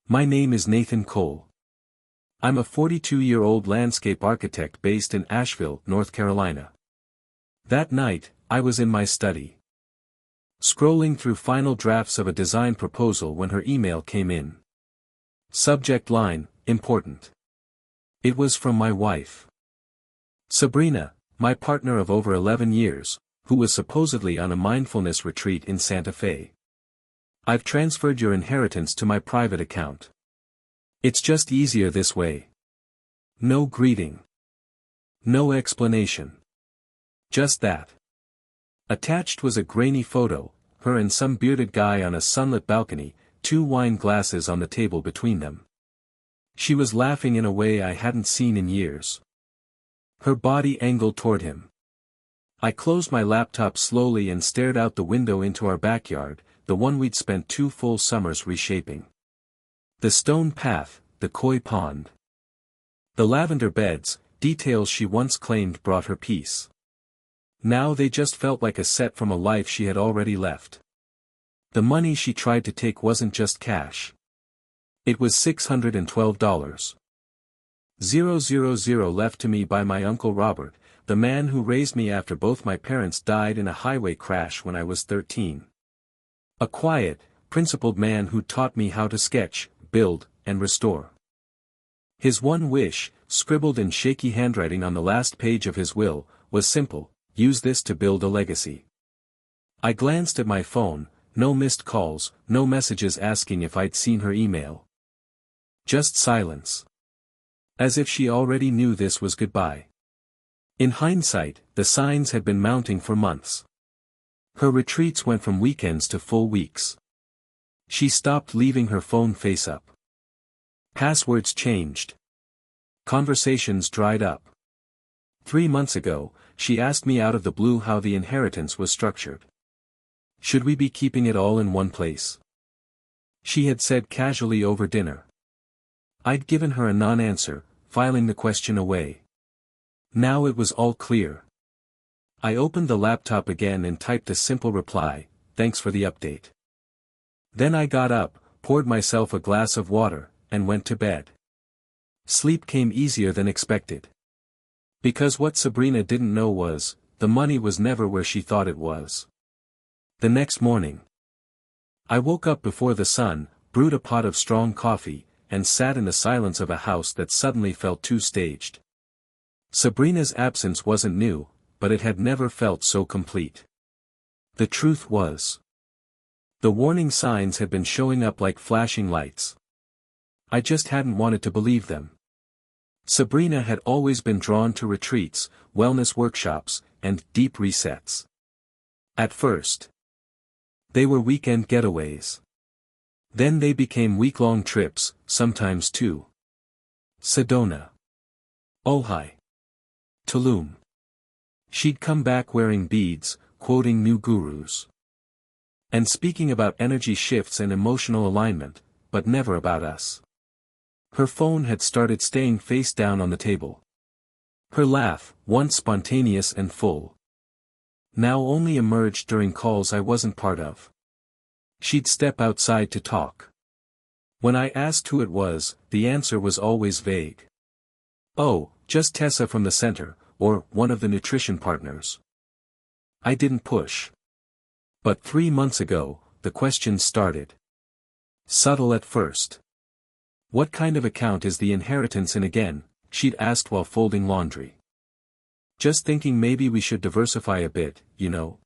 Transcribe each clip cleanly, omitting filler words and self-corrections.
My name is Nathan Cole. I'm a 42-year-old landscape architect based in Asheville, North Carolina. That night, I was in my study, scrolling through final drafts of a design proposal when her email came in. Subject line, important. It was from my wife, Sabrina, my partner of over 11 years, who was supposedly on a mindfulness retreat in Santa Fe. I've transferred your inheritance to my private account. It's just easier this way. No greeting. No explanation. Just that. Attached was a grainy photo, her and some bearded guy on a sunlit balcony, 2 wine glasses on the table between them. She was laughing in a way I hadn't seen in years. Her body angled toward him. I closed my laptop slowly and stared out the window into our backyard, the one we'd spent 2 full summers reshaping. The stone path, the koi pond. The lavender beds, details she once claimed brought her peace. Now they just felt like a set from a life she had already left. The money she tried to take wasn't just cash. It was $612. 000 left to me by my Uncle Robert, the man who raised me after both my parents died in a highway crash when I was 13. A quiet, principled man who taught me how to sketch, build, and restore. His one wish, scribbled in shaky handwriting on the last page of his will, was simple: use this to build a legacy. I glanced at my phone, no missed calls, no messages asking if I'd seen her email. Just silence. As if she already knew this was goodbye. In hindsight, the signs had been mounting for months. Her retreats went from weekends to full weeks. She stopped leaving her phone face up. Passwords changed. Conversations dried up. 3 months ago, she asked me out of the blue how the inheritance was structured. Should we be keeping it all in one place? She had said casually over dinner. I'd given her a non-answer, filing the question away. Now it was all clear. I opened the laptop again and typed a simple reply, "Thanks for the update." Then I got up, poured myself a glass of water, and went to bed. Sleep came easier than expected. Because what Sabrina didn't know was, the money was never where she thought it was. The next morning, I woke up before the sun, brewed a pot of strong coffee, and sat in the silence of a house that suddenly felt too staged. Sabrina's absence wasn't new, but it had never felt so complete. The truth was, the warning signs had been showing up like flashing lights. I just hadn't wanted to believe them. Sabrina had always been drawn to retreats, wellness workshops, and deep resets. At first, they were weekend getaways. Then they became week-long trips, sometimes 2. Sedona, Ojai, Tulum. She'd come back wearing beads, quoting new gurus, and speaking about energy shifts and emotional alignment, but never about us. Her phone had started staying face down on the table. Her laugh, once spontaneous and full, now only emerged during calls I wasn't part of. She'd step outside to talk. When I asked who it was, the answer was always vague. "Oh, just Tessa from the center, or one of the nutrition partners." I didn't push. But 3 months ago, the questions started. Subtle at first. "What kind of account is the inheritance in again?" she'd asked while folding laundry. "Just thinking maybe we should diversify a bit, you know.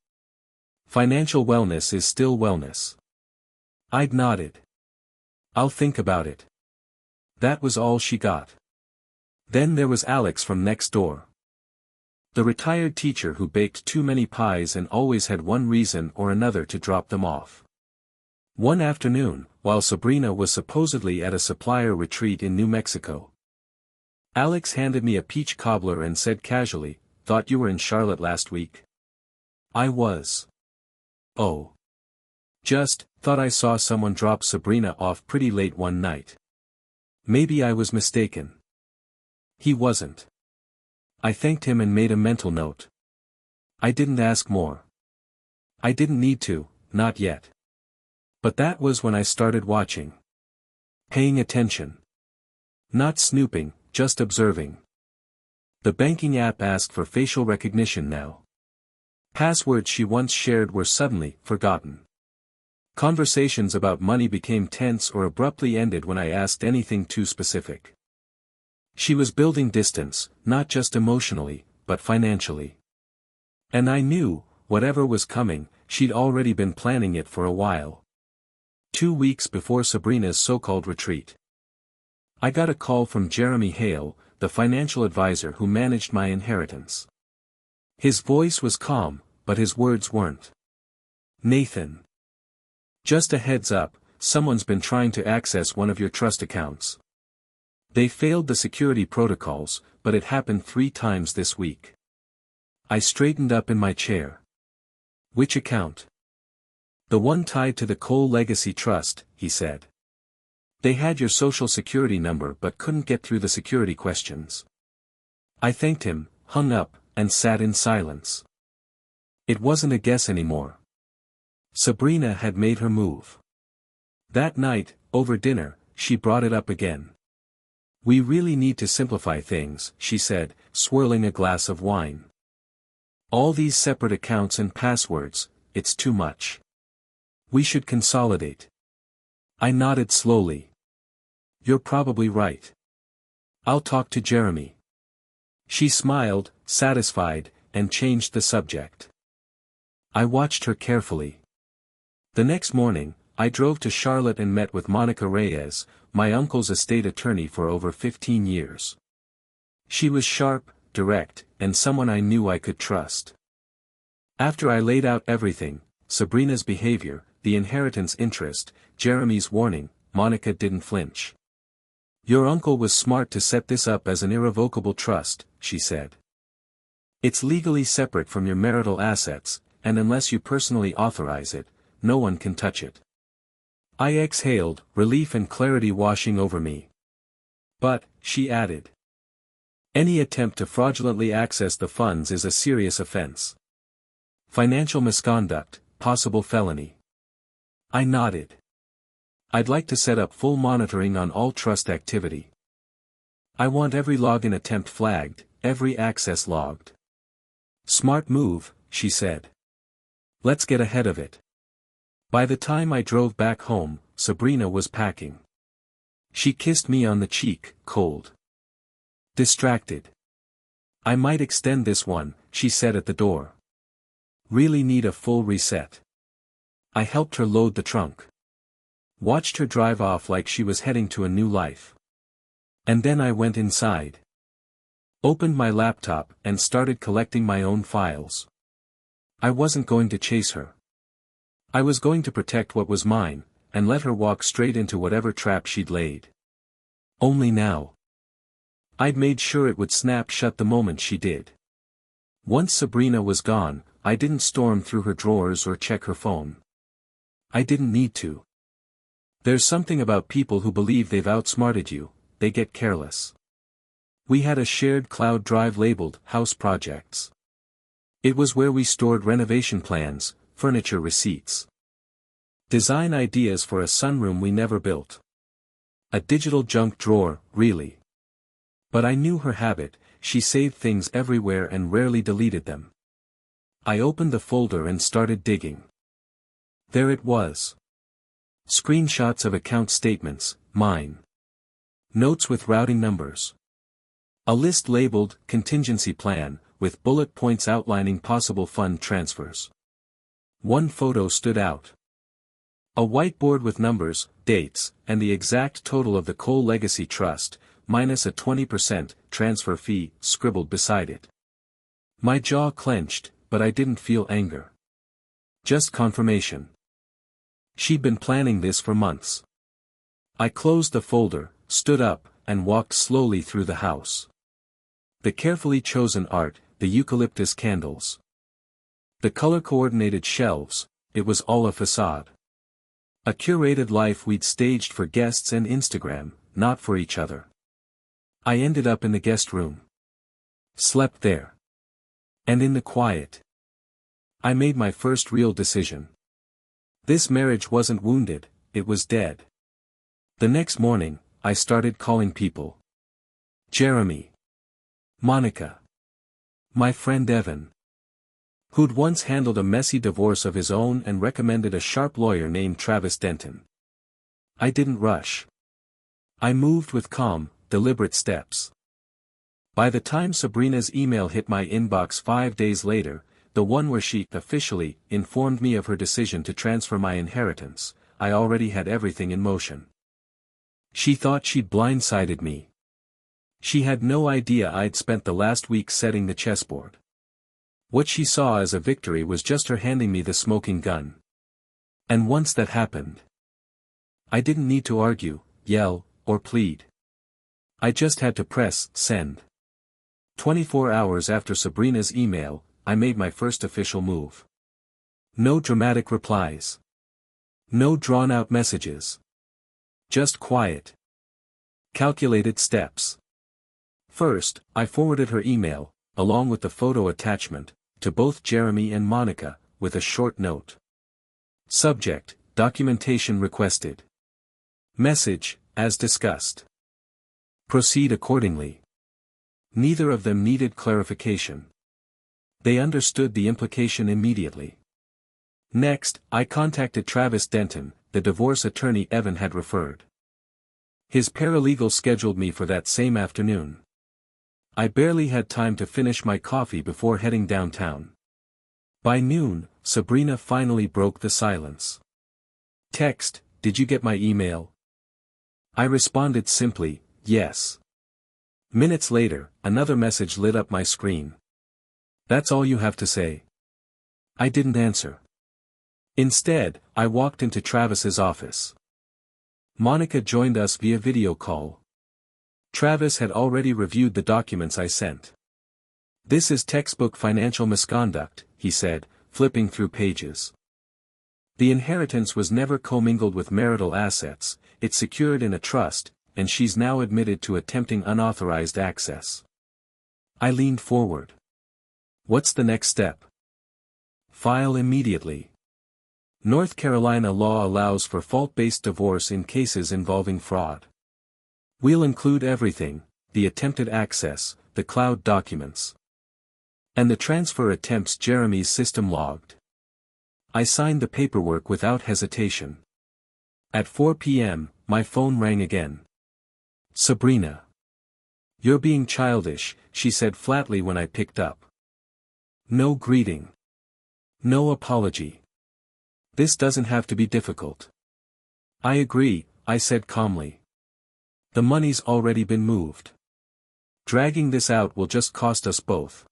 Financial wellness is still wellness." I'd nodded. "I'll think about it." That was all she got. Then there was Alex from next door. The retired teacher who baked too many pies and always had one reason or another to drop them off. One afternoon, while Sabrina was supposedly at a supplier retreat in New Mexico, Alex handed me a peach cobbler and said casually, "Thought you were in Charlotte last week?" I was. "Oh. Just, thought I saw someone drop Sabrina off pretty late one night. Maybe I was mistaken." He wasn't. I thanked him and made a mental note. I didn't ask more. I didn't need to, not yet. But that was when I started watching. Paying attention. Not snooping, just observing. The banking app asked for facial recognition now. Passwords she once shared were suddenly forgotten. Conversations about money became tense or abruptly ended when I asked anything too specific. She was building distance, not just emotionally, but financially. And I knew, whatever was coming, she'd already been planning it for a while. 2 weeks before Sabrina's so-called retreat, I got a call from Jeremy Hale, the financial advisor who managed my inheritance. His voice was calm, but his words weren't. "Nathan. Just a heads up, someone's been trying to access one of your trust accounts. They failed the security protocols, but it happened 3 times this week." I straightened up in my chair. "Which account?" "The one tied to the Cole Legacy Trust," he said. "They had your social security number but couldn't get through the security questions." I thanked him, hung up, and sat in silence. It wasn't a guess anymore. Sabrina had made her move. That night, over dinner, she brought it up again. "We really need to simplify things," she said, swirling a glass of wine. "All these separate accounts and passwords, it's too much. We should consolidate." I nodded slowly. "You're probably right. I'll talk to Jeremy." She smiled, satisfied, and changed the subject. I watched her carefully. The next morning, I drove to Charlotte and met with Monica Reyes, my uncle's estate attorney for over 15 years. She was sharp, direct, and someone I knew I could trust. After I laid out everything, Sabrina's behavior, the inheritance interest, Jeremy's warning, Monica didn't flinch. "Your uncle was smart to set this up as an irrevocable trust," she said. "It's legally separate from your marital assets, and unless you personally authorize it, no one can touch it." I exhaled, relief and clarity washing over me. "But," she added, "any attempt to fraudulently access the funds is a serious offense. Financial misconduct, possible felony." I nodded. "I'd like to set up full monitoring on all trust activity. I want every login attempt flagged, every access logged." "Smart move," she said. "Let's get ahead of it." By the time I drove back home, Sabrina was packing. She kissed me on the cheek, cold. Distracted. "I might extend this one," she said at the door. "Really need a full reset." I helped her load the trunk. Watched her drive off like she was heading to a new life. And then I went inside. Opened my laptop and started collecting my own files. I wasn't going to chase her. I was going to protect what was mine, and let her walk straight into whatever trap she'd laid. Only now. I'd made sure it would snap shut the moment she did. Once Sabrina was gone, I didn't storm through her drawers or check her phone. I didn't need to. There's something about people who believe they've outsmarted you, they get careless. We had a shared cloud drive labeled House Projects. It was where we stored renovation plans, furniture receipts, design ideas for a sunroom we never built. A digital junk drawer, really. But I knew her habit, she saved things everywhere and rarely deleted them. I opened the folder and started digging. There it was. Screenshots of account statements, mine. Notes with routing numbers. A list labeled, Contingency Plan, with bullet points outlining possible fund transfers. One photo stood out. A whiteboard with numbers, dates, and the exact total of the Cole Legacy Trust, minus a 20% transfer fee, scribbled beside it. My jaw clenched, but I didn't feel anger. Just confirmation. She'd been planning this for months. I closed the folder, stood up, and walked slowly through the house. The carefully chosen art, the eucalyptus candles. The color-coordinated shelves, it was all a facade. A curated life we'd staged for guests and Instagram, not for each other. I ended up in the guest room. Slept there. And in the quiet. I made my first real decision. This marriage wasn't wounded, it was dead. The next morning, I started calling people. Jeremy. Monica. My friend Evan. Who'd once handled a messy divorce of his own and recommended a sharp lawyer named Travis Denton. I didn't rush. I moved with calm, deliberate steps. By the time Sabrina's email hit my inbox 5 days later, the one where she officially informed me of her decision to transfer my inheritance, I already had everything in motion. She thought she'd blindsided me. She had no idea I'd spent the last week setting the chessboard. What she saw as a victory was just her handing me the smoking gun. And once that happened, I didn't need to argue, yell, or plead. I just had to press send. 24 hours after Sabrina's email, I made my first official move. No dramatic replies. No drawn-out messages. Just quiet, calculated steps. First, I forwarded her email, along with the photo attachment, to both Jeremy and Monica, with a short note. Subject: documentation requested. Message: as discussed. Proceed accordingly. Neither of them needed clarification. They understood the implication immediately. Next, I contacted Travis Denton, the divorce attorney Evan had referred. His paralegal scheduled me for that same afternoon. I barely had time to finish my coffee before heading downtown. By noon, Sabrina finally broke the silence. Text: did you get my email? I responded simply, yes. Minutes later, another message lit up my screen. That's all you have to say? I didn't answer. Instead, I walked into Travis's office. Monica joined us via video call. Travis had already reviewed the documents I sent. This is textbook financial misconduct, he said, flipping through pages. The inheritance was never commingled with marital assets, it's secured in a trust, and she's now admitted to attempting unauthorized access. I leaned forward. What's the next step? File immediately. North Carolina law allows for fault-based divorce in cases involving fraud. We'll include everything: the attempted access, the cloud documents, and the transfer attempts Jeremy's system logged. I signed the paperwork without hesitation. At 4 p.m., my phone rang again. Sabrina. You're being childish, she said flatly when I picked up. No greeting. No apology. This doesn't have to be difficult. I agree, I said calmly. The money's already been moved. Dragging this out will just cost us both.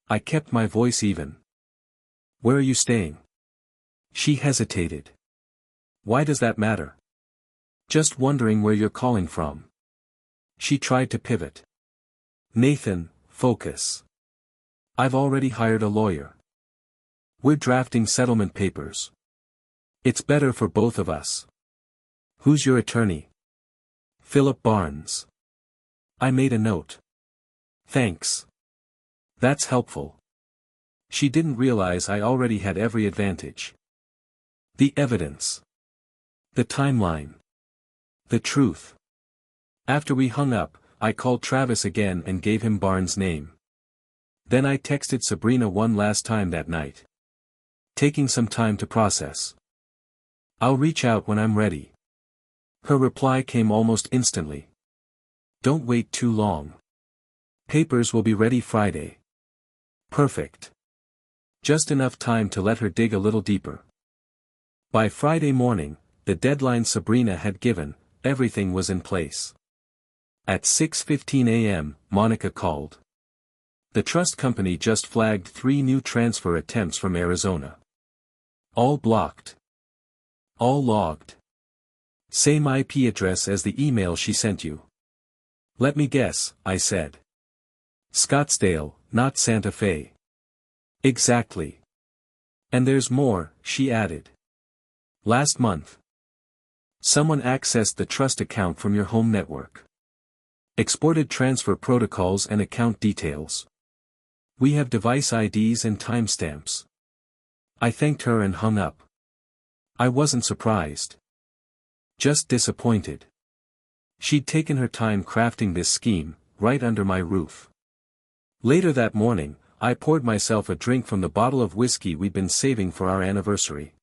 I kept my voice even. Where are you staying? She hesitated. Why does that matter? Just wondering where you're calling from. She tried to pivot. Nathan, focus. I've already hired a lawyer. We're drafting settlement papers. It's better for both of us. Who's your attorney? Philip Barnes. I made a note. Thanks. That's helpful. She didn't realize I already had every advantage. The evidence. The timeline. The truth. After we hung up, I called Travis again and gave him Barnes' name. Then I texted Sabrina one last time that night. Taking some time to process. I'll reach out when I'm ready. Her reply came almost instantly. Don't wait too long. Papers will be ready Friday. Perfect. Just enough time to let her dig a little deeper. By Friday morning, the deadline Sabrina had given, everything was in place. At 6:15 a.m., Monica called. The trust company just flagged 3 new transfer attempts from Arizona. All blocked. All logged. Same IP address as the email she sent you. Let me guess, I said. Scottsdale, not Santa Fe. Exactly. And there's more, she added. Last month, someone accessed the trust account from your home network. Exported transfer protocols and account details. We have device IDs and timestamps. I thanked her and hung up. I wasn't surprised. Just disappointed. She'd taken her time crafting this scheme, right under my roof. Later that morning, I poured myself a drink from the bottle of whiskey we'd been saving for our anniversary.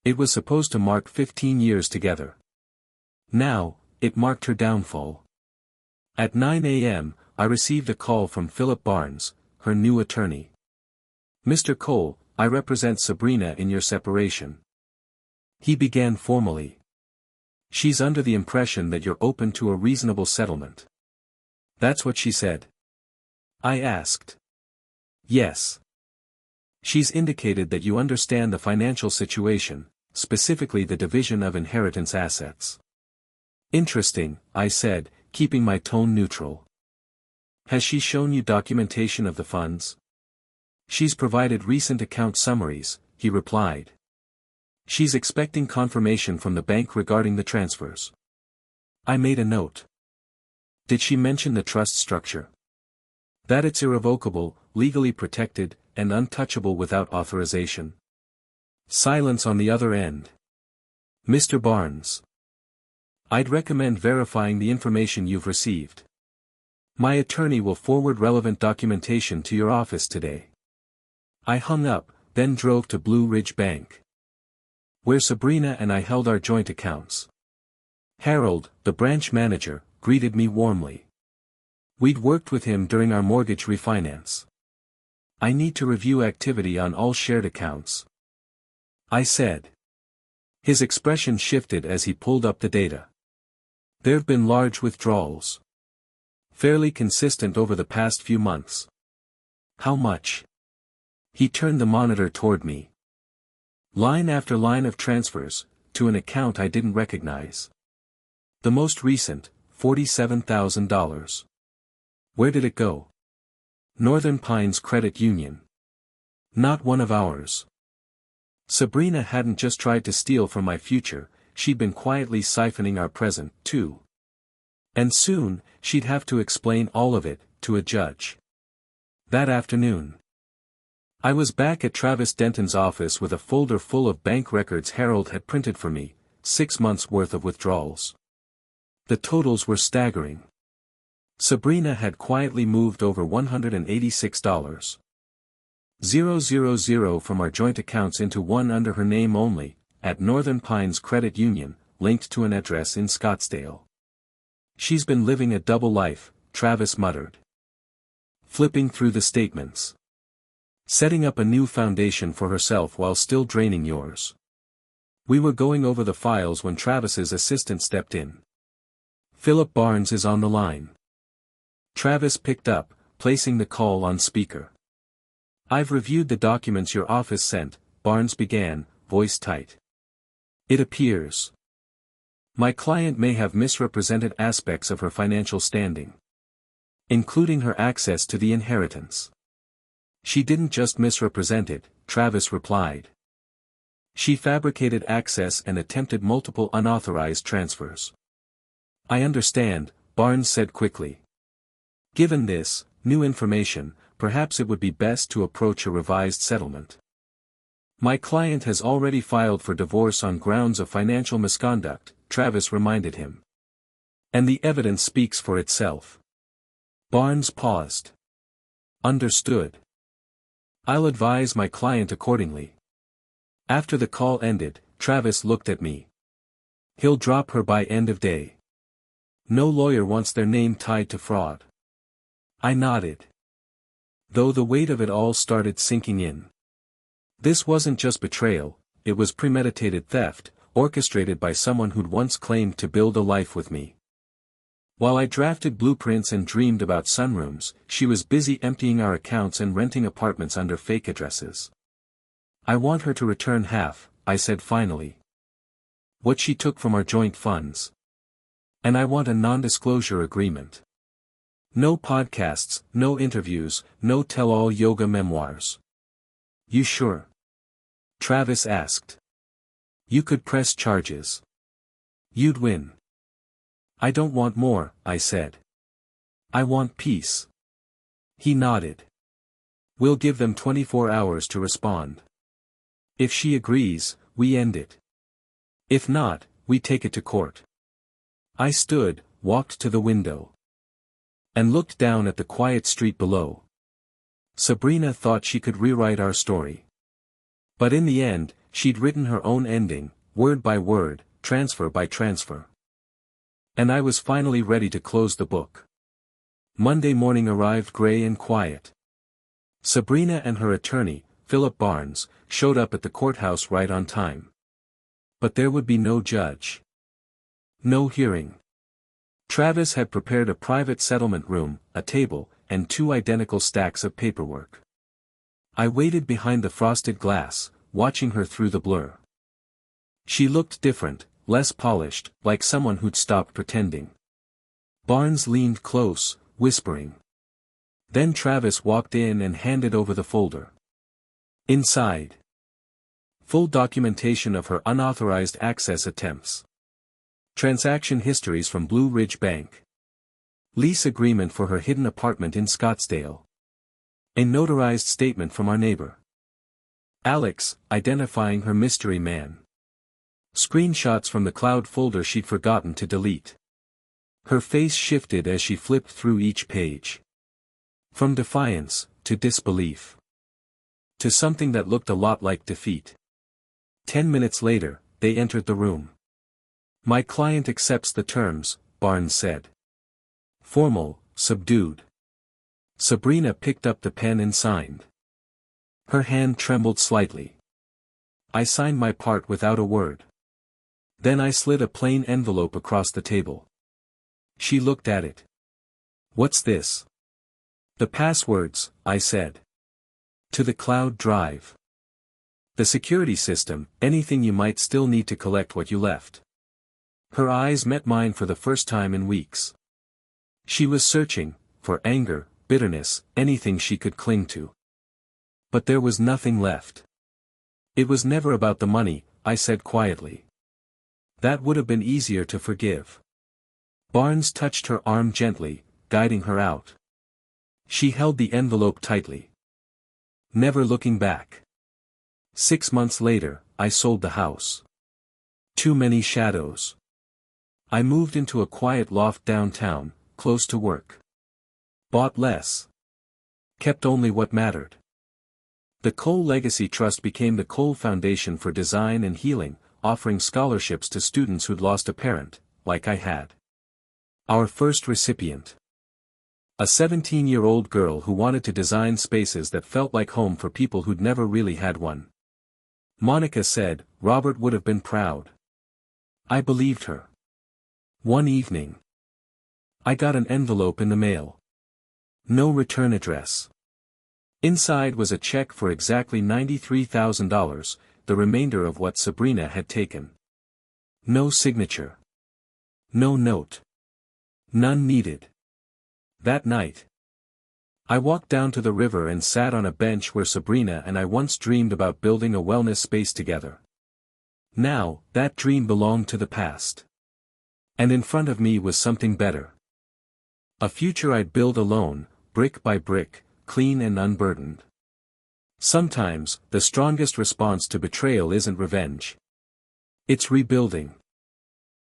It was supposed to mark 15 years together. Now, it marked her downfall. At 9 a.m., I received a call from Philip Barnes, her new attorney. "Mr. Cole, I represent Sabrina in your separation." He began formally. "She's under the impression that you're open to a reasonable settlement." "That's what she said?" I asked. "Yes. She's indicated that you understand the financial situation, specifically the division of inheritance assets." "Interesting," I said, keeping my tone neutral. "Has she shown you documentation of the funds?" "She's provided recent account summaries," he replied. "She's expecting confirmation from the bank regarding the transfers." I made a note. "Did she mention the trust structure?" "That it's irrevocable, legally protected, and untouchable without authorization." Silence on the other end. "Mr. Barnes, I'd recommend verifying the information you've received. My attorney will forward relevant documentation to your office today." I hung up, then drove to Blue Ridge Bank, where Sabrina and I held our joint accounts. Harold, the branch manager, greeted me warmly. We'd worked with him during our mortgage refinance. "I need to review activity on all shared accounts," I said. His expression shifted as he pulled up the data. "There've been large withdrawals. Fairly consistent over the past few months." "How much?" He turned the monitor toward me. Line after line of transfers, to an account I didn't recognize. The most recent, $47,000. "Where did it go?" "Northern Pines Credit Union." "Not one of ours." Sabrina hadn't just tried to steal from my future, she'd been quietly siphoning our present, too. And soon, she'd have to explain all of it, to a judge. That afternoon, I was back at Travis Denton's office with a folder full of bank records Harold had printed for me, 6 months' worth of withdrawals. The totals were staggering. Sabrina had quietly moved over $186,000 from our joint accounts into one under her name only, at Northern Pines Credit Union, linked to an address in Scottsdale. "She's been living a double life," Travis muttered, flipping through the statements. "Setting up a new foundation for herself while still draining yours." We were going over the files when Travis's assistant stepped in. "Philip Barnes is on the line." Travis picked up, placing the call on speaker. "I've reviewed the documents your office sent," Barnes began, voice tight. "It appears my client may have misrepresented aspects of her financial standing, including her access to the inheritance." "She didn't just misrepresent it," Travis replied. "She fabricated access and attempted multiple unauthorized transfers." "I understand," Barnes said quickly. "Given this new information, perhaps it would be best to approach a revised settlement." "My client has already filed for divorce on grounds of financial misconduct," Travis reminded him. "And the evidence speaks for itself." Barnes paused. "Understood. I'll advise my client accordingly." After the call ended, Travis looked at me. "He'll drop her by end of day. No lawyer wants their name tied to fraud." I nodded, though the weight of it all started sinking in. This wasn't just betrayal, it was premeditated theft, orchestrated by someone who'd once claimed to build a life with me. While I drafted blueprints and dreamed about sunrooms, she was busy emptying our accounts and renting apartments under fake addresses. "I want her to return half," I said finally. "What she took from our joint funds. And I want a non-disclosure agreement. No podcasts, no interviews, no tell-all yoga memoirs." "You sure?" Travis asked. "You could press charges. You'd win." "I don't want more," I said. "I want peace." He nodded. "We'll give them 24 hours to respond. If she agrees, we end it. If not, we take it to court. I stood, walked to the window, and looked down at the quiet street below. Sabrina thought she could rewrite our story. But in the end, she'd written her own ending, word by word, transfer by transfer. And I was finally ready to close the book. Monday morning arrived gray and quiet. Sabrina and her attorney, Philip Barnes, showed up at the courthouse right on time. But there would be no judge. No hearing. Travis had prepared a private settlement room, a table, and 2 identical stacks of paperwork. I waited behind the frosted glass, watching her through the blur. She looked different, less polished, like someone who'd stopped pretending. Barnes leaned close, whispering. Then Travis walked in and handed over the folder. Inside, full documentation of her unauthorized access attempts. Transaction histories from Blue Ridge Bank. Lease agreement for her hidden apartment in Scottsdale. A notarized statement from our neighbor Alex, identifying her mystery man. Screenshots from the cloud folder she'd forgotten to delete. Her face shifted as she flipped through each page. From defiance, to disbelief. To something that looked a lot like defeat. 10 minutes later, they entered the room. My client accepts the terms, Barnes said. Formal, subdued. Sabrina picked up the pen and signed. Her hand trembled slightly. I signed my part without a word. Then I slid a plain envelope across the table. She looked at it. What's this? The passwords, I said. To the cloud drive. The security system, anything you might still need to collect what you left. Her eyes met mine for the first time in weeks. She was searching, for anger, bitterness, anything she could cling to. But there was nothing left. It was never about the money, I said quietly. That would have been easier to forgive. Barnes touched her arm gently, guiding her out. She held the envelope tightly. Never looking back. 6 months later, I sold the house. Too many shadows. I moved into a quiet loft downtown, close to work. Bought less. Kept only what mattered. The Cole Legacy Trust became the Cole Foundation for Design and Healing, offering scholarships to students who'd lost a parent, like I had. Our first recipient. A 17-year-old girl who wanted to design spaces that felt like home for people who'd never really had one. Monica said, Robert would have been proud. I believed her. One evening, I got an envelope in the mail. No return address. Inside was a check for exactly $93,000, the remainder of what Sabrina had taken. No signature. No note. None needed. That night, I walked down to the river and sat on a bench where Sabrina and I once dreamed about building a wellness space together. Now, that dream belonged to the past. And in front of me was something better. A future I'd build alone, brick by brick, clean and unburdened. Sometimes, the strongest response to betrayal isn't revenge. It's rebuilding.